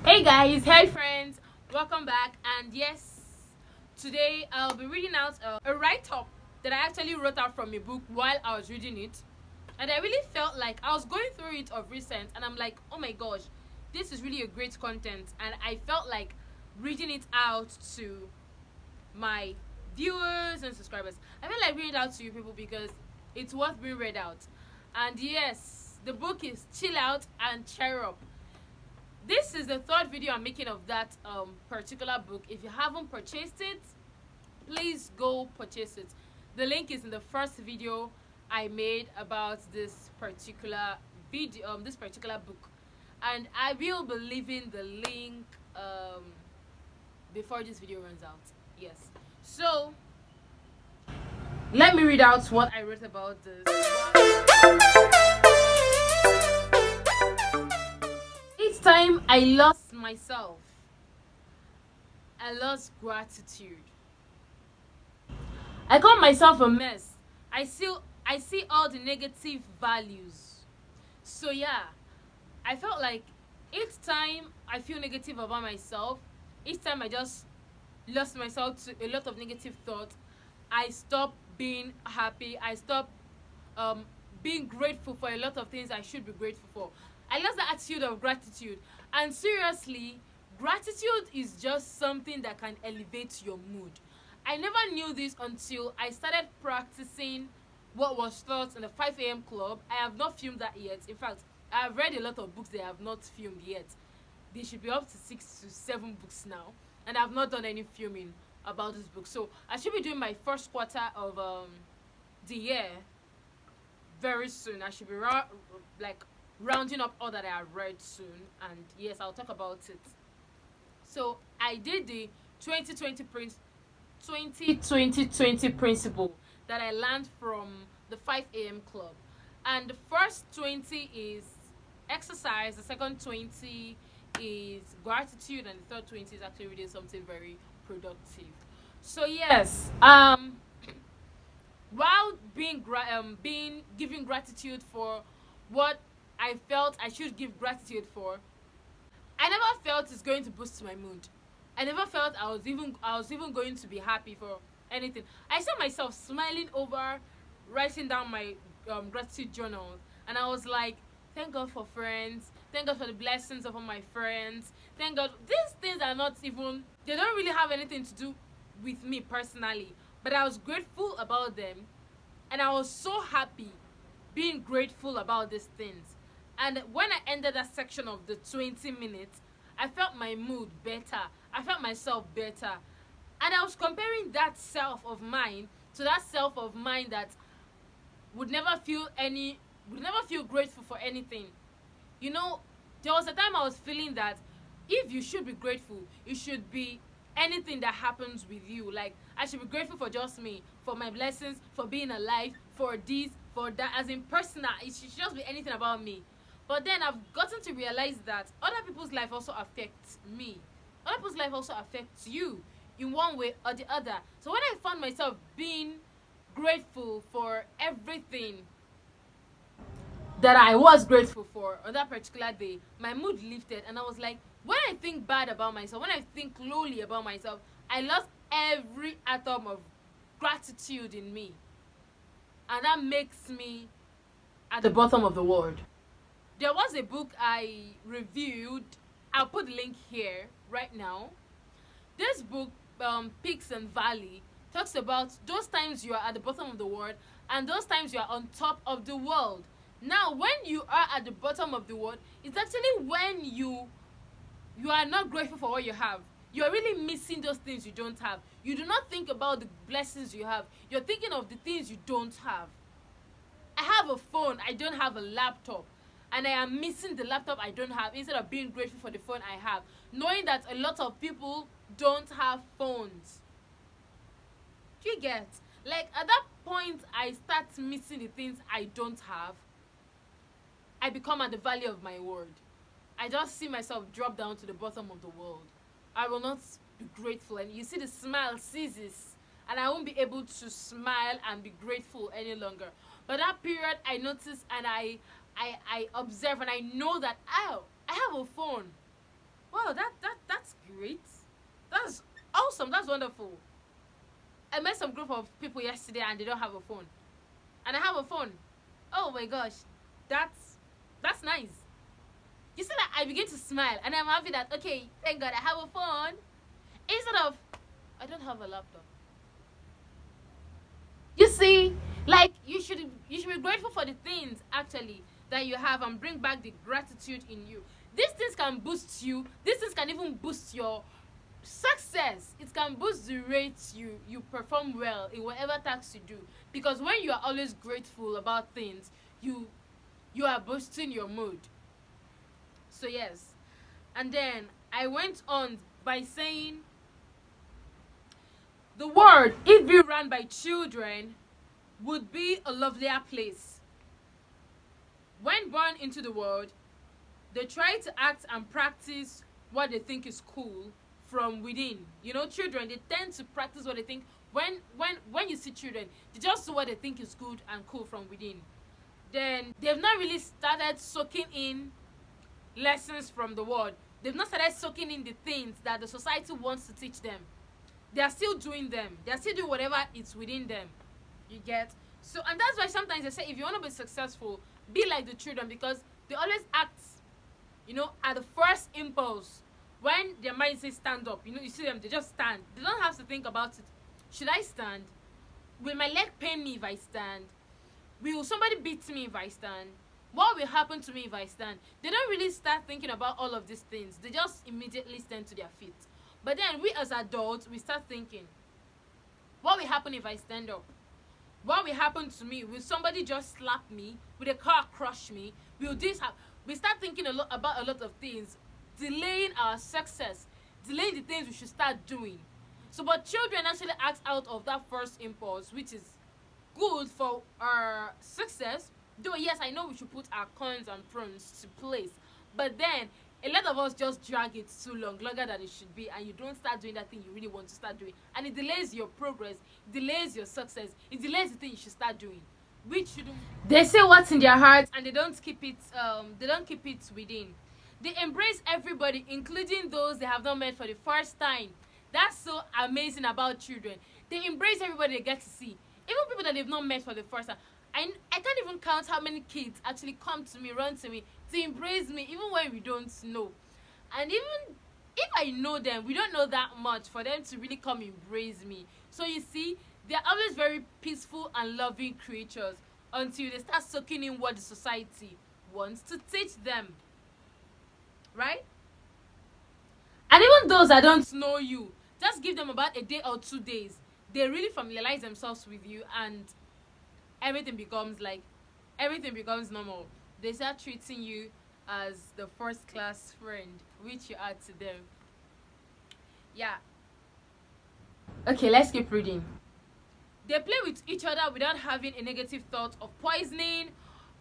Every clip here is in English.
Hey guys, hey friends, welcome back. And yes, today I'll be reading out a write-up that I actually wrote out from a book while I was reading it. And I really felt like I was going through it of recent, and I'm like, oh my gosh, this is really a great content. And I felt like reading it out to my viewers and subscribers. I feel like reading it out to you people because it's worth being read out. And yes, the book is Chill Out and Cheer Up. This is the third video I'm making of that particular book. If you haven't purchased it, please go purchase it. The link is in the first video I made about this particular book, and I will be leaving the link before this video runs out. Yes, so let me read out what I wrote about this. Each time I lost myself, I lost gratitude. I call myself a mess. I see all the negative values. So yeah, I felt like each time I feel negative about myself, each time I just lost myself to a lot of negative thoughts, I stop being happy. I stop being grateful for a lot of things I should be grateful for. I lost the attitude of gratitude. And seriously, gratitude is just something that can elevate your mood. I never knew this until I started practicing what was taught in the 5 a.m. club. I have not filmed that yet. In fact, I have read a lot of books they have not filmed yet. They should be up to 6 to 7 books now, and I have not done any filming about this book. So I should be doing my first quarter of the year very soon. I should be rounding up all that I have read soon, and yes, I'll talk about it. So I did the 2020 principle that I learned from the 5 a.m. club. And the first 20 is exercise, the second 20 is gratitude, and the third 20 is actually reading something very productive. So yes, while being giving gratitude for what I felt I should give gratitude for, I never felt it's going to boost my mood. I never felt I was even going to be happy for anything. I saw myself smiling over writing down my gratitude journal, and I was like, thank God for friends. Thank God for the blessings of all my friends. Thank God. These things are not even, they don't really have anything to do with me personally, but I was grateful about them, and I was so happy being grateful about these things. And when I ended that section of the 20 minutes, I felt my mood better. I felt myself better. And I was comparing that self of mine to that self of mine that would never feel grateful for anything. You know, there was a time I was feeling that if you should be grateful, it should be anything that happens with you. Like, I should be grateful for just me, for my blessings, for being alive, for this, for that. As in personal, it should just be anything about me. But then I've gotten to realize that other people's life also affects me. Other people's life also affects you in one way or the other. So when I found myself being grateful for everything that I was grateful for on that particular day, my mood lifted, and I was like, when I think bad about myself, when I think lowly about myself, I lost every atom of gratitude in me. And that makes me at the bottom of the world. There was a book I reviewed. I'll put the link here right now. This book, Peaks and Valley, talks about those times you are at the bottom of the world and those times you are on top of the world. Now, when you are at the bottom of the world, it's actually when you are not grateful for what you have. You're really missing those things you don't have. You do not think about the blessings you have. You're thinking of the things you don't have. I have a phone, I don't have a laptop, and I am missing the laptop I don't have instead of being grateful for the phone I have, knowing that a lot of people don't have phones. Do you get? Like, at that point I start missing the things I don't have. I become at the valley of my word. I just see myself drop down to the bottom of the world. I will not be grateful, and you see the smile ceases, and I won't be able to smile and be grateful any longer. But that period, I notice, and I observe, and I know that, oh, I have a phone. Wow, that's great. That's awesome. That's wonderful. I met some group of people yesterday and they don't have a phone, and I have a phone. Oh my gosh, that's nice. You see that I begin to smile and I'm happy that okay, thank God I have a phone instead of I don't have a laptop. You see, like you should be grateful for the things actually that you have and bring back the gratitude in you. These things can boost you. These things can even boost your success. It can boost the rate you perform well in whatever task you do, because when you are always grateful about things, you are boosting your mood. So yes. And then I went on by saying the world, if be run by children, would be a lovelier place. When born into the world, they try to act and practice what they think is cool from within. You know, children, they tend to practice what they think. When you see children, they just do what they think is good and cool from within. Then they've not really started soaking in lessons from the world. They've not started soaking in the things that the society wants to teach them. They are still doing them. They are still doing whatever is within them. You get? So, and that's why sometimes they say if you want to be successful, be like the children, because they always act, at the first impulse. When their mind says stand up, you see them, they just stand. They don't have to think about it. Should I stand? Will my leg pain me if I stand? Will somebody beat me if I stand? What will happen to me if I stand? They don't really start thinking about all of these things. They just immediately stand to their feet. But then we as adults, we start thinking, what will happen if I stand up? What will happen to me? Will somebody just slap me? Will a car crush me? Will this happen? We start thinking about a lot of things, delaying our success, delaying the things we should start doing. So, but children actually act out of that first impulse, which is good for our success. Though, yes, I know we should put our cons and pros to place, but then a lot of us just drag it too long, longer than it should be, and you don't start doing that thing you really want to start doing, and it delays your progress, it delays your success, it delays the thing you should start doing, which shouldn't. They say what's in their heart, and they don't keep it. They don't keep it within. They embrace everybody, including those they have not met for the first time. That's so amazing about children. They embrace everybody they get to see, even people that they've not met for the first time. I can't even count how many kids actually come to me, run to me, to embrace me, even when we don't know. And even if I know them, we don't know that much for them to really come embrace me. So you see, they're always very peaceful and loving creatures until they start soaking in what the society wants to teach them. Right? And even those that don't know you, just give them about a day or 2 days. They really familiarize themselves with you, and everything becomes normal. They start treating you as the first class friend, which you are to them. Yeah. Okay, let's keep reading. They play with each other without having a negative thought of poisoning,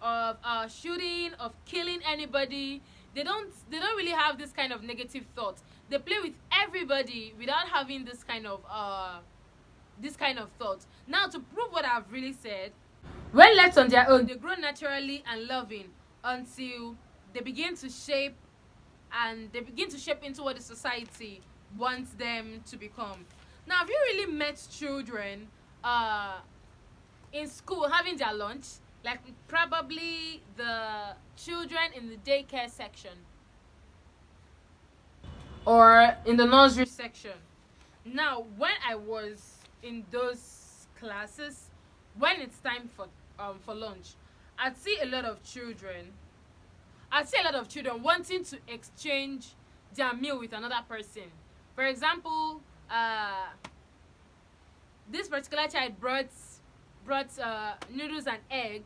of shooting, of killing anybody. They don't really have this kind of negative thought. They play with everybody without having this kind of thought. Now, to prove what I've really said, when left on their own, they grow naturally and loving until they begin to shape into what the society wants them to become. Now, have you really met children in school having their lunch? Like probably the children in the daycare section or in the nursery section. Now, when I was in those classes, when it's time for lunch, I'd see a lot of children. I'd see a lot of children wanting to exchange their meal with another person. For example, this particular child brought noodles and egg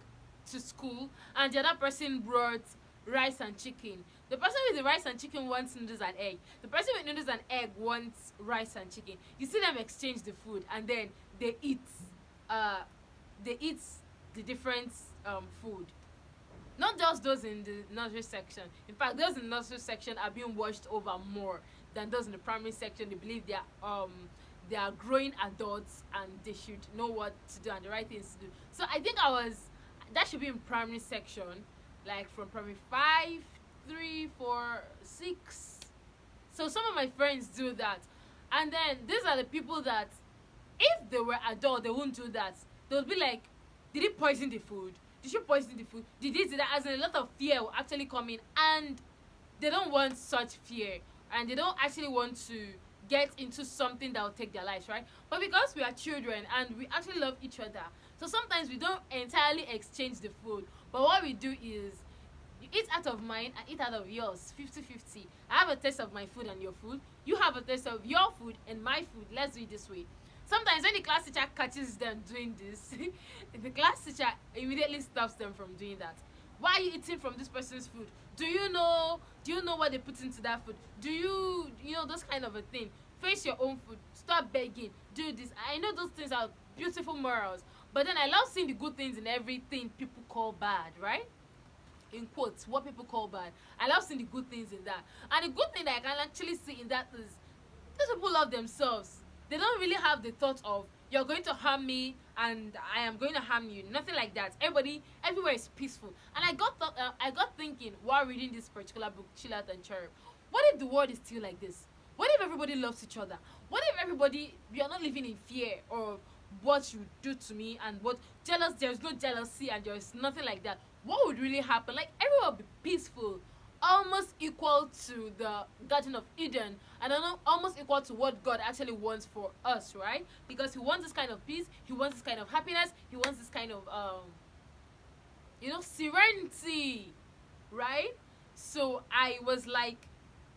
to school, and the other person brought rice and chicken. The person with the rice and chicken wants noodles and egg. The person with noodles and egg wants rice and chicken. You see them exchange the food, and then they eat. They eat the different food. Not just those in the nursery section. In fact, those in the nursery section are being watched over more than those in the primary section. They believe they are growing adults and they should know what to do and the right things to do. So I think that should be in primary section, like from primary 5, 3, 4, 6. So some of my friends do that. And then these are the people that, if they were adult, they won't do that. They'll be like, did he poison the food? Did she poison the food? Did this, did that? As in, a lot of fear will actually come in, and they don't want such fear, and they don't actually want to get into something that will take their lives, right? But because we are children and we actually love each other, so sometimes we don't entirely exchange the food. But what we do is, you eat out of mine, I eat out of yours, 50-50. I have a taste of my food and your food. You have a taste of your food and my food. Let's do it this way. Sometimes when the class teacher catches them doing this, the class teacher immediately stops them from doing that. Why are you eating from this person's food? Do you know what they put into that food? Do you know those kind of a thing? Face your own food. Stop begging. Do this. I know those things are beautiful morals, but then I love seeing the good things in everything people call bad, right? In quotes, what people call bad. I love seeing the good things in that. And the good thing that I can actually see in that is, these people love themselves. They don't really have the thought of, you're going to harm me and I am going to harm you. Nothing like that. Everywhere is peaceful. And I got thinking while reading this particular book, Chill Out and Cherub, what if the world is still like this? What if everybody loves each other? What if we are not living in fear of what you do to me, and there's no jealousy and there's nothing like that? What would really happen? Like, everyone would be peaceful, almost equal to the Garden of Eden, and almost equal to what God actually wants for us, right? Because he wants this kind of peace, he wants this kind of happiness, he wants this kind of serenity, right? So I was like,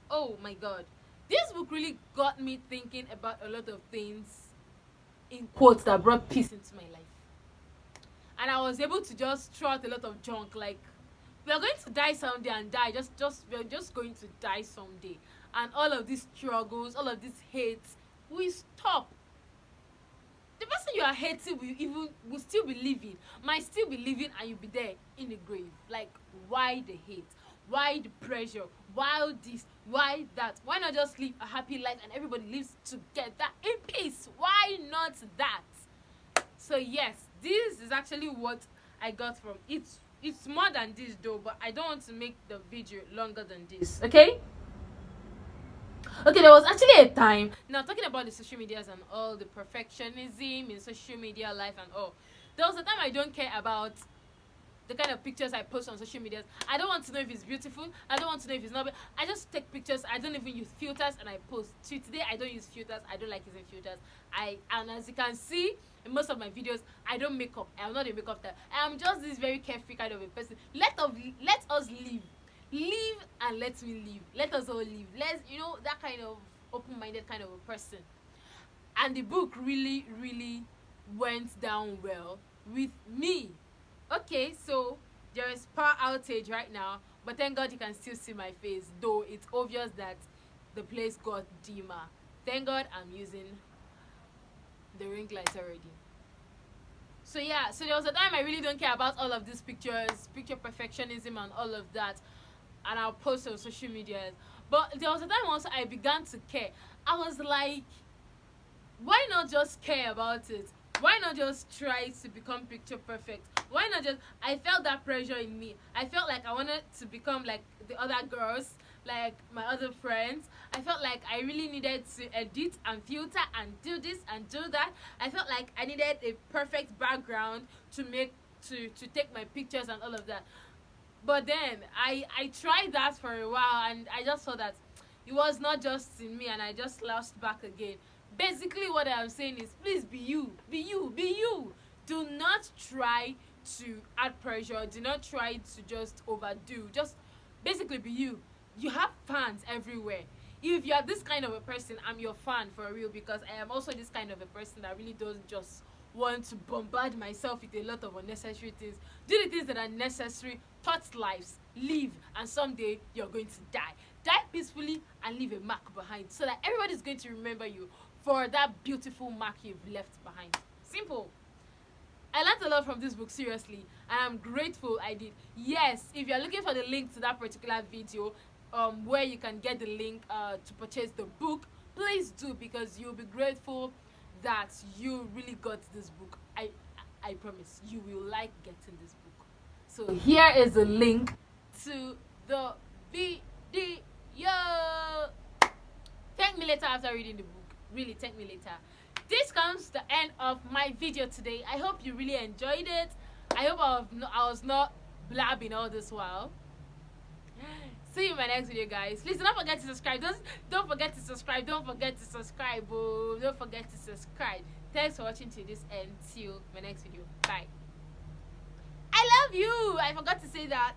oh my God, this book really got me thinking about a lot of things, in quotes, that brought peace into my life. And I was able to just throw out a lot of junk, like, we are going to die someday and die. We're just going to die someday. And all of these struggles, all of this hate, will stop. The person you are hating will still be living, might still be living, and you'll be there in the grave. Like, why the hate? Why the pressure? Why this? Why that? Why not just live a happy life and everybody lives together in peace? Why not that? So yes, this is actually what I got from it. It's more than this though, but I don't want to make the video longer than this. Okay, there was actually a time, now talking about the social medias and all the perfectionism in social media life and all, there was a time I don't care about the kind of pictures I post on social media. I don't want to know if it's beautiful. I don't want to know if it's not. I just take pictures. I don't even use filters, and I post. So today I don't use filters. I don't like using filters. And as you can see in most of my videos, I don't make up. I'm not a makeup type. I'm just this very carefree kind of a person. Let us live and let me live. Let us all live. That kind of open-minded kind of a person. And the book really, really went down well with me. Okay, so there is power outage right now, but thank God you can still see my face, though it's obvious that the place got dimmer. Thank God I'm using the ring light already. So yeah, so there was a time I really don't care about all of these pictures, picture perfectionism and all of that, and I'll post on social media. But there was a time also I began to care. I was like, why not just care about it? Why not just try to become picture perfect? Why not just, I felt that pressure in me. I felt like I wanted to become like the other girls, like my other friends. I felt like I really needed to edit and filter and do this and do that. I felt like I needed a perfect background to take my pictures and all of that. But then I tried that for a while, and I just saw that it was not just in me, and I just lost back again. Basically what I'm saying is, please be you. Do not try to add pressure. Do not try to just overdo. Just basically be you. You have fans everywhere. If you are this kind of a person, I'm your fan for real, because I am also this kind of a person that really doesn't just want to bombard myself with a lot of unnecessary things. Do the things that are necessary, touch lives, live, and someday you're going to die. Die peacefully and leave a mark behind, so that everybody's going to remember you for that beautiful mark you've left behind. Simple. I learned a lot from this book, seriously, and I'm grateful I did. Yes, if you're looking for the link to that particular video, where you can get the link to purchase the book, please do, because you'll be grateful that you really got this book. I promise you will like getting this book. So here is the link to the video. later after reading the book. Really, thank me later. This comes to the end of my video today. I hope you really enjoyed it. I hope I was not blabbing all this while. See you in my next video, guys. Please don't forget to subscribe. Don't forget to subscribe. Don't forget to subscribe. Oh, don't forget to subscribe. Thanks for watching to this end. See you in my next video. Bye. I love you. I forgot to say that.